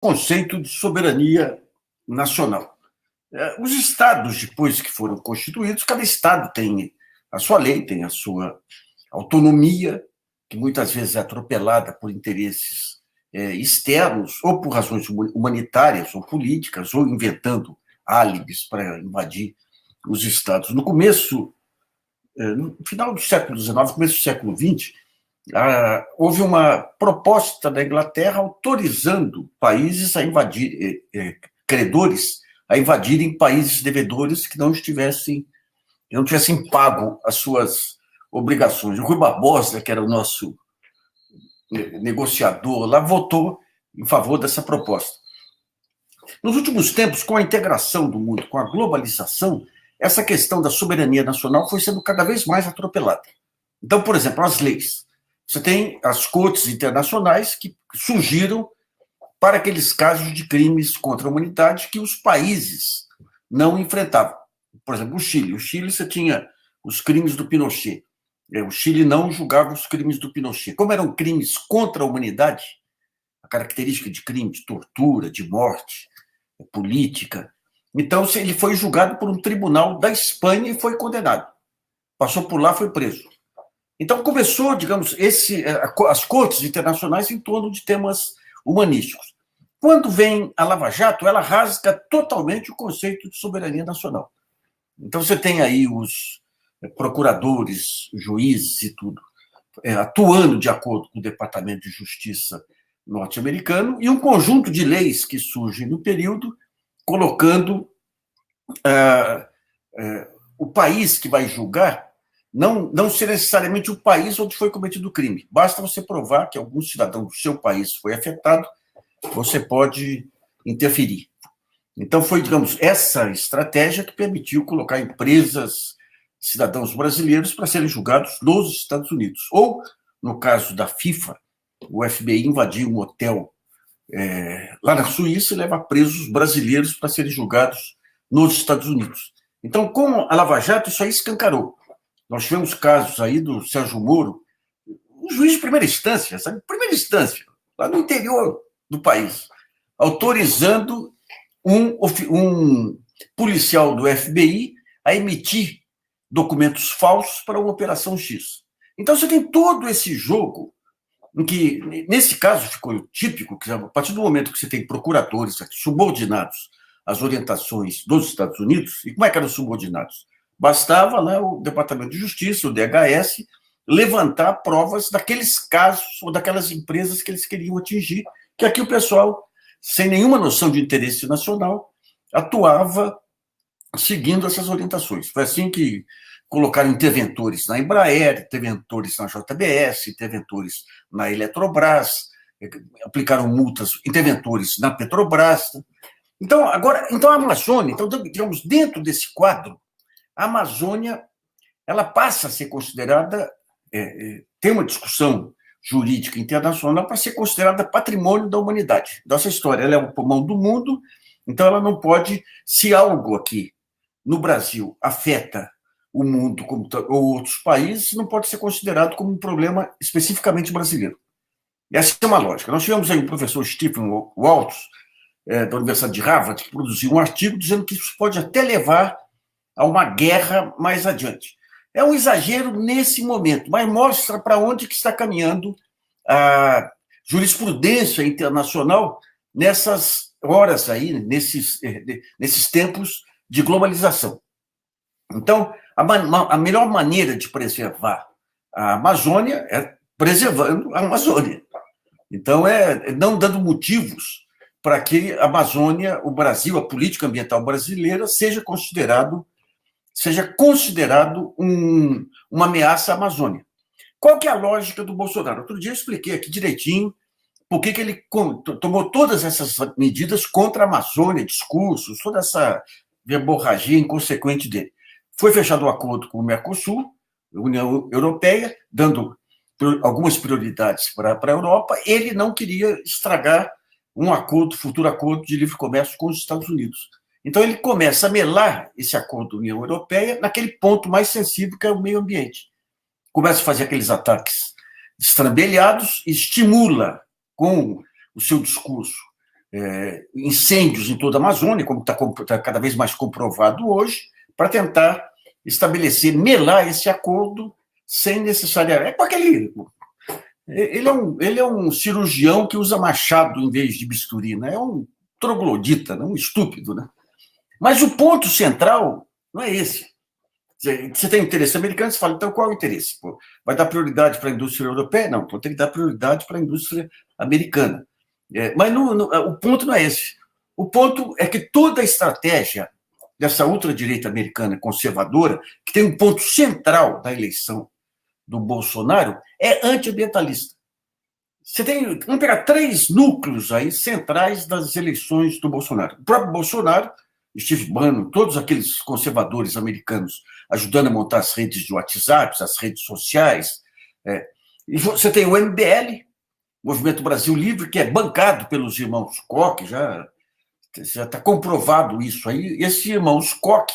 conceito de soberania nacional. Os estados, depois que foram constituídos, cada estado tem a sua lei, tem a sua autonomia, que muitas vezes é atropelada por interesses externos, ou por razões humanitárias ou políticas, ou inventando álibis para invadir os estados. No final do século XIX, começo do século XX, houve uma proposta da Inglaterra autorizando países a invadir, credores a invadirem países devedores que não tivessem pago as suas obrigações. O Rui Barbosa, que era o nosso negociador lá, votou em favor dessa proposta. Nos últimos tempos, com a integração do mundo, com a globalização, essa questão da soberania nacional foi sendo cada vez mais atropelada. Então, por exemplo, as leis. Você tem as cortes internacionais que surgiram para aqueles casos de crimes contra a humanidade que os países não enfrentavam. Por exemplo, o Chile. O Chile você tinha os crimes do Pinochet. O Chile não julgava os crimes do Pinochet. Como eram crimes contra a humanidade, a característica de crime, de tortura, de morte, política, então ele foi julgado por um tribunal da Espanha e foi condenado. Passou por lá, foi preso. Então começou, digamos, as cortes internacionais em torno de temas humanísticos. Quando vem a Lava Jato, ela rasga totalmente o conceito de soberania nacional. Então você tem aí os procuradores, juízes e tudo, atuando de acordo com o Departamento de Justiça norte-americano e um conjunto de leis que surgem no período, colocando o país que vai julgar não ser necessariamente o país onde foi cometido o crime. Basta você provar que algum cidadão do seu país foi afetado, você pode interferir. Então foi, digamos, essa estratégia que permitiu colocar empresas, cidadãos brasileiros para serem julgados nos Estados Unidos. Ou, no caso da FIFA, o FBI invadiu um hotel lá na Suíça e leva presos brasileiros para serem julgados nos Estados Unidos. Então, com a Lava Jato, isso aí escancarou. Nós tivemos casos aí do Sérgio Moro, um juiz de primeira instância, sabe? Primeira instância, lá no interior do país, autorizando um policial do FBI a emitir documentos falsos para uma operação X. Então, você tem todo esse jogo em que, nesse caso, ficou típico que, a partir do momento que você tem procuradores subordinados às orientações dos Estados Unidos, e como é que eram subordinados? Bastava lá o Departamento de Justiça, o DHS, levantar provas daqueles casos ou daquelas empresas que eles queriam atingir, que aqui o pessoal, sem nenhuma noção de interesse nacional, atuava seguindo essas orientações. Foi assim que colocaram interventores na Embraer, interventores na JBS, interventores na Eletrobras, aplicaram multas, interventores na Petrobras. Então, a Amazônia, digamos, dentro desse quadro, a Amazônia ela passa a ser considerada, tem uma discussão jurídica internacional para ser considerada patrimônio da humanidade. Então, essa história ela é o pulmão do mundo, então ela não pode, se algo aqui no Brasil afeta o mundo ou outros países, não pode ser considerado como um problema especificamente brasileiro. Essa é uma lógica. Nós tivemos aí o professor Stephen Waltz, da Universidade de Harvard, que produziu um artigo dizendo que isso pode até levar a uma guerra mais adiante. É um exagero nesse momento, mas mostra para onde que está caminhando a jurisprudência internacional nessas horas aí, nesses tempos de globalização. Então, a melhor maneira de preservar a Amazônia é preservando a Amazônia. Então, não dando motivos para que a Amazônia, o Brasil, a política ambiental brasileira, seja considerado uma ameaça à Amazônia. Qual que é a lógica do Bolsonaro? Outro dia eu expliquei aqui direitinho por que ele tomou todas essas medidas contra a Amazônia, discursos, toda essa verborragia inconsequente dele. Foi fechado um acordo com o Mercosul, a União Europeia, dando algumas prioridades para a Europa. Ele não queria estragar futuro acordo de livre comércio com os Estados Unidos. Então, ele começa a melar esse acordo da União Europeia naquele ponto mais sensível, que é o meio ambiente. Começa a fazer aqueles ataques destrambelhados, estimula com o seu discurso incêndios em toda a Amazônia, como está cada vez mais comprovado hoje, para tentar estabelecer, melar esse acordo sem necessariamente... Ele é um cirurgião que usa machado em vez de bisturi, né? É um troglodita, né? Um estúpido. Né? Mas o ponto central não é esse. Você tem interesse americano, você fala, então qual é o interesse? Pô, vai dar prioridade para a indústria europeia? Não, tem que dar prioridade para a indústria americana. Mas o ponto não é esse. O ponto é que toda a estratégia dessa ultradireita americana conservadora, que tem um ponto central da eleição do Bolsonaro, é antiambientalista. Vamos pegar 3 núcleos aí centrais das eleições do Bolsonaro. O próprio Bolsonaro, Steve Bannon, todos aqueles conservadores americanos ajudando a montar as redes de WhatsApp, as redes sociais. E você tem o MBL, Movimento Brasil Livre, que é bancado pelos irmãos Koch, já está comprovado isso aí. E esses irmãos Koch,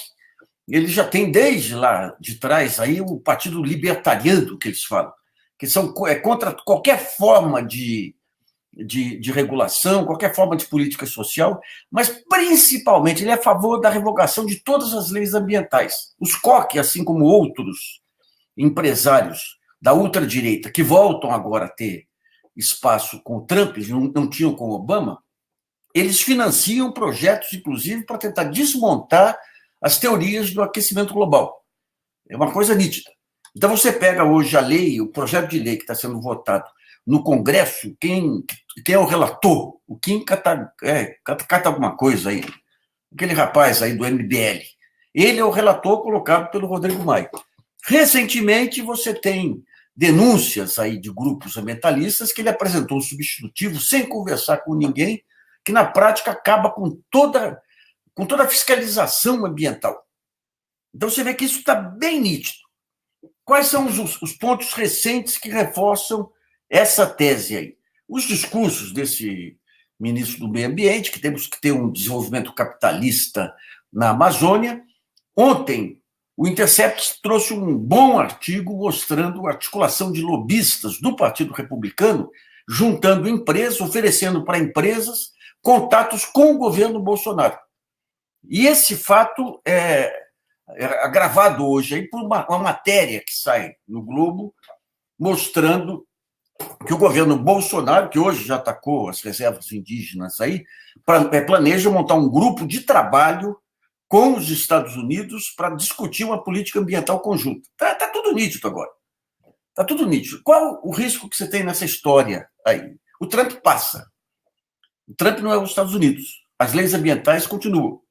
eles já têm desde lá de trás aí o Partido Libertariano, que eles falam, que são contra qualquer forma de regulação, qualquer forma de política social, mas principalmente ele é a favor da revogação de todas as leis ambientais. Os Koch, assim como outros empresários da ultradireita, que voltam agora a ter espaço com o Trump, não tinham com o Obama, eles financiam projetos, inclusive, para tentar desmontar as teorias do aquecimento global. É uma coisa nítida. Então, você pega hoje a lei, o projeto de lei que está sendo votado no Congresso, quem é o relator? O Kim cata alguma coisa aí. Aquele rapaz aí do MBL. Ele é o relator colocado pelo Rodrigo Maia. Recentemente, você tem denúncias aí de grupos ambientalistas que ele apresentou um substitutivo sem conversar com ninguém, que na prática acaba com toda a fiscalização ambiental. Então você vê que isso está bem nítido. Quais são os pontos recentes que reforçam essa tese aí? Os discursos desse ministro do Meio Ambiente, que temos que ter um desenvolvimento capitalista na Amazônia. Ontem, o Intercept trouxe um bom artigo mostrando a articulação de lobistas do Partido Republicano, juntando empresas, oferecendo para empresas contatos com o governo Bolsonaro. E esse fato é agravado hoje aí por uma matéria que sai no Globo, mostrando que o governo Bolsonaro, que hoje já atacou as reservas indígenas aí, planeja montar um grupo de trabalho com os Estados Unidos para discutir uma política ambiental conjunta. Está tudo nítido agora. Está tudo nítido. Qual o risco que você tem nessa história aí? O Trump passa. O Trump não é os Estados Unidos. As leis ambientais continuam.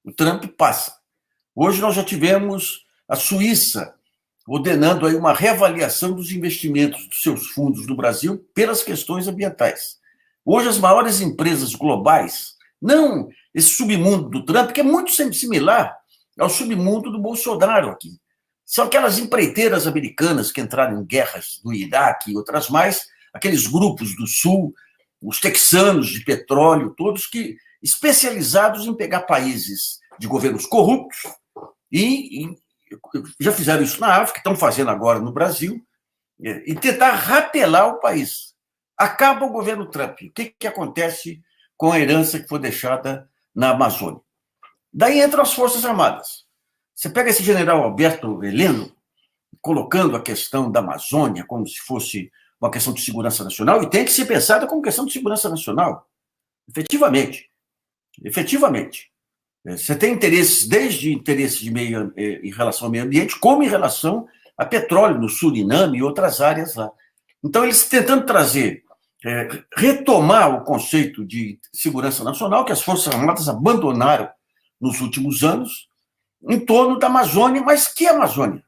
O Trump passa. Hoje nós já tivemos a Suíça ordenando aí uma reavaliação dos investimentos dos seus fundos no Brasil pelas questões ambientais. Hoje as maiores empresas globais, não esse submundo do Trump, que é muito similar ao submundo do Bolsonaro aqui. São aquelas empreiteiras americanas que entraram em guerras do Iraque e outras mais, aqueles grupos do Sul, os texanos de petróleo, todos que especializados em pegar países de governos corruptos e já fizeram isso na África, estão fazendo agora no Brasil, e tentar rapelar o país. Acaba o governo Trump. O que acontece com a herança que foi deixada na Amazônia? Daí entram as Forças Armadas. Você pega esse general Alberto Heleno, colocando a questão da Amazônia como se fosse uma questão de segurança nacional, e tem que ser pensada como questão de segurança nacional. Efetivamente. Efetivamente. Você tem interesses, desde interesses em relação ao meio ambiente, como em relação a petróleo no Suriname e outras áreas lá. Então, eles tentando trazer, retomar o conceito de segurança nacional, que as Forças Armadas abandonaram nos últimos anos, em torno da Amazônia. Mas que Amazônia?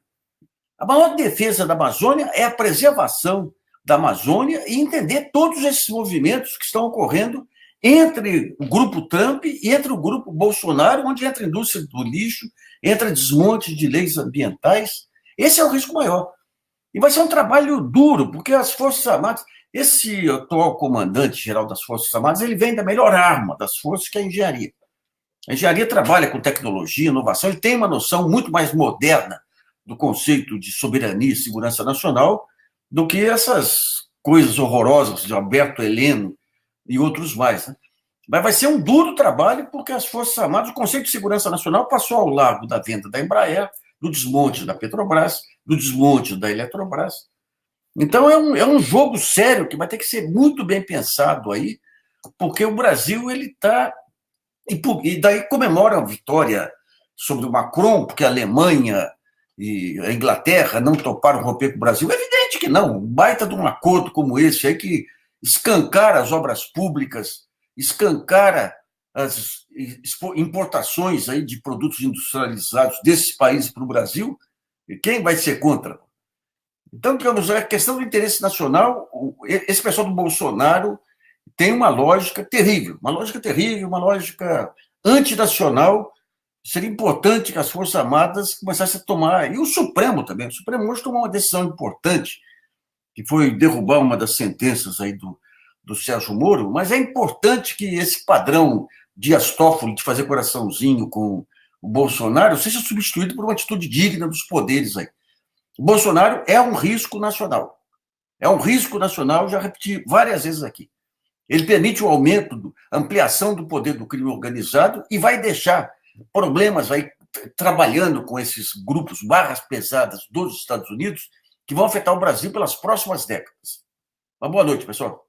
A maior defesa da Amazônia é a preservação da Amazônia e entender todos esses movimentos que estão ocorrendo entre o grupo Trump e entre o grupo Bolsonaro, onde entra a indústria do lixo, entra desmonte de leis ambientais. Esse é o risco maior. E vai ser um trabalho duro, porque as Forças Armadas, esse atual comandante-geral das Forças Armadas, ele vem da melhor arma das forças, que é a engenharia. A engenharia trabalha com tecnologia, inovação, ele tem uma noção muito mais moderna do conceito de soberania e segurança nacional do que essas coisas horrorosas de Alberto Heleno e outros mais. Né? Mas vai ser um duro trabalho, porque as Forças Armadas, o Conselho de Segurança Nacional passou ao largo da venda da Embraer, do desmonte da Petrobras, do desmonte da Eletrobras. Então, é um jogo sério que vai ter que ser muito bem pensado aí, porque o Brasil ele está. E daí comemora a vitória sobre o Macron, porque a Alemanha e a Inglaterra não toparam romper com o Brasil. É evidente que não. Um baita de um acordo como esse aí que escancara as obras públicas, escancara as importações aí de produtos industrializados desses países para o Brasil. E quem vai ser contra? Então, digamos, a questão do interesse nacional, esse pessoal do Bolsonaro tem uma lógica antinacional. Seria importante que as Forças Armadas começassem a tomar, e o Supremo também, o Supremo hoje tomou uma decisão importante, que foi derrubar uma das sentenças aí do Sérgio Moro, mas é importante que esse padrão Dias Toffoli de fazer coraçãozinho com o Bolsonaro seja substituído por uma atitude digna dos poderes aí. O Bolsonaro é um risco nacional. É um risco nacional, já repeti várias vezes aqui. Ele permite o aumento, a ampliação do poder do crime organizado e vai deixar problemas aí trabalhando com esses grupos, barras pesadas dos Estados Unidos, que vão afetar o Brasil pelas próximas décadas. Uma boa noite, pessoal.